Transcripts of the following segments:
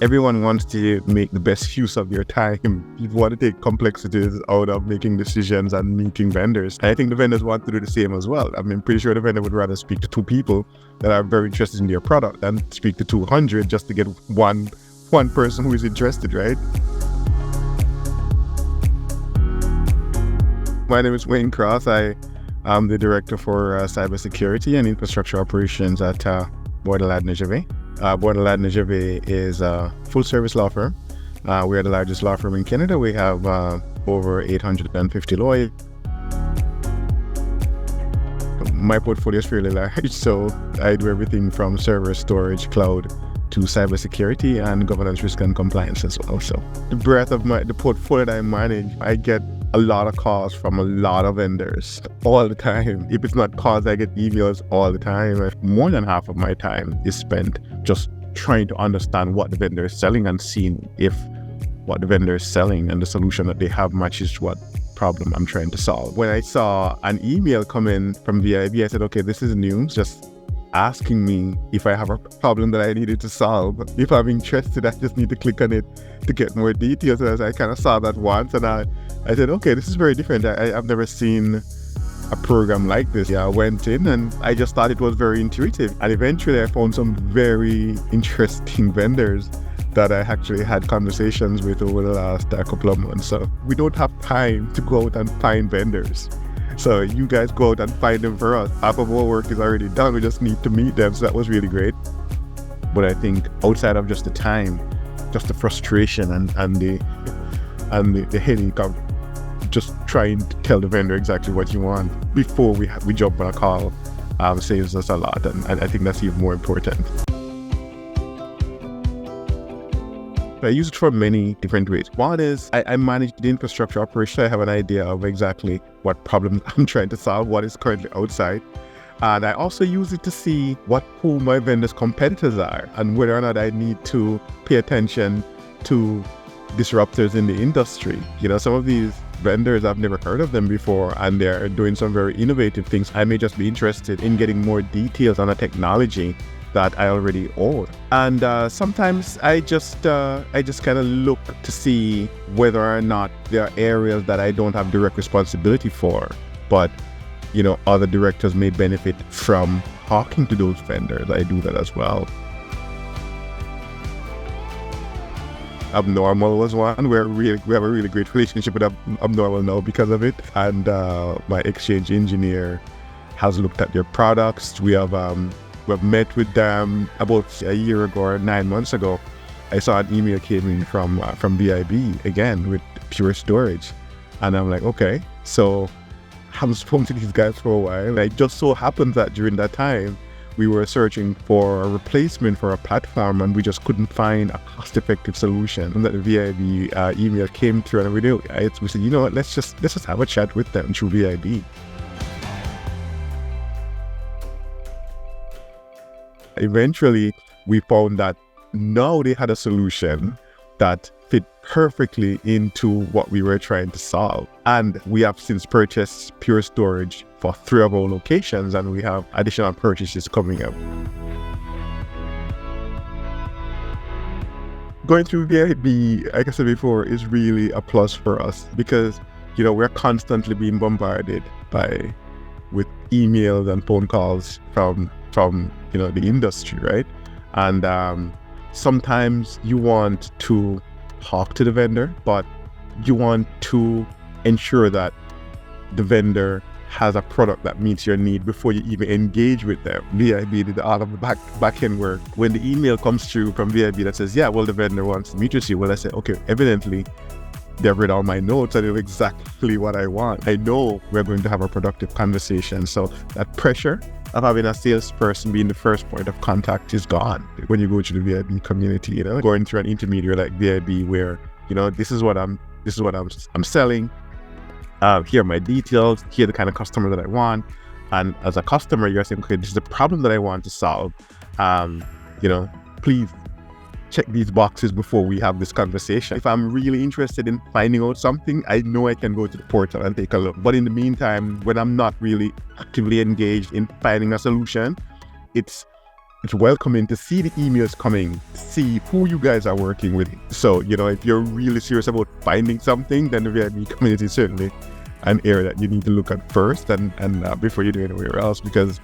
Everyone wants to make the best use of their time. People want to take complexities out of making decisions and meeting vendors. And I think the vendors want to do the same as well. I mean, pretty sure the vendor would rather speak to 2 people that are very interested in their product than speak to 200 just to get one person who is interested, right? My name is Wayne Cross. I am the Director for Cybersecurity and Infrastructure Operations at Borden Ladner Gervais. Borden Ladner Gervais is a full-service law firm. We are the largest law firm in Canada. We have over 850 lawyers. My portfolio is fairly large, so I do everything from server storage, cloud, to cybersecurity and governance, risk, and compliance as well. So the breadth of the portfolio that I manage, I get a lot of calls from a lot of vendors all the time. If it's not calls, I get emails all the time. More than half of my time is spent just trying to understand what the vendor is selling and seeing if what the vendor is selling and the solution that they have matches what problem I'm trying to solve. When I saw an email come in from ViB, I said, okay, this is new. Just asking me if I have a problem that I needed to solve. If I'm interested, I just need to click on it to get more details. And I kind of saw that once and I said, okay, this is very different. I've never seen a program like this. Yeah, I went in and I just thought it was very intuitive. And eventually I found some very interesting vendors that I actually had conversations with over the last couple of months. So we don't have time to go out and find vendors. So you guys go out and find them for us. Half of our work is already done. We just need to meet them. So that was really great. But I think outside of just the time, just the frustration and the headache of just trying to tell the vendor exactly what you want before we jump on a call saves us a lot. And I think that's even more important. I use it for many different ways. One is I manage the infrastructure operation. I have an idea of exactly what problems I'm trying to solve, what is currently outside. And I also use it to see who my vendors' competitors are and whether or not I need to pay attention to disruptors in the industry. You know, some of these vendors, I've never heard of them before, and they're doing some very innovative things. I may just be interested in getting more details on a technology that I already own. And sometimes I just kind of look to see whether or not there are areas that I don't have direct responsibility for, but you know, other directors may benefit from talking to those vendors. I do that as well. Abnormal was one where we have a really great relationship with Abnormal now because of it. And my exchange engineer has looked at their products. We've met with them about a year ago or 9 months ago. I saw an email came in from ViB again with Pure Storage. And I'm like, okay, so I haven't spoken to these guys for a while. It just so happens that during that time, we were searching for a replacement for a platform and we just couldn't find a cost-effective solution. And that the ViB email came through and we said, you know what, let's just have a chat with them through ViB. Eventually, we found that now they had a solution that fit perfectly into what we were trying to solve. And we have since purchased Pure Storage for 3 of our locations, and we have additional purchases coming up. Going through ViB, like I said before, is really a plus for us because, you know, we're constantly being bombarded with emails and phone calls from you know, the industry, right? And sometimes you want to talk to the vendor, but you want to ensure that the vendor has a product that meets your need before you even engage with them. ViB did all of the back end work. When the email comes through from ViB that says, yeah, well, the vendor wants to meet with you, well, I say, okay, evidently they've read all my notes. I know exactly what I want. I know we're going to have a productive conversation. So that pressure of having a salesperson being the first point of contact is gone when you go to the ViB community. You know, going through an intermediary like ViB, where you know this is what I'm selling. Here are my details. Here are the kind of customer that I want. And as a customer, you're saying, okay, this is the problem that I want to solve. You know, please check these boxes before we have this conversation. If I'm really interested in finding out something, I know I can go to the portal and take a look. But in the meantime, when I'm not really actively engaged in finding a solution, it's it's welcoming to see the emails coming, see who you guys are working with. So, if you're really serious about finding something, then the ViB community is certainly an area that you need to look at first and before you do anywhere else, because,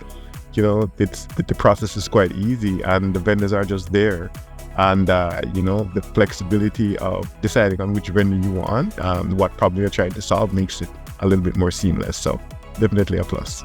the process is quite easy and the vendors are just there. And, the flexibility of deciding on which vendor you want, what problem you're trying to solve makes it a little bit more seamless. So definitely a plus.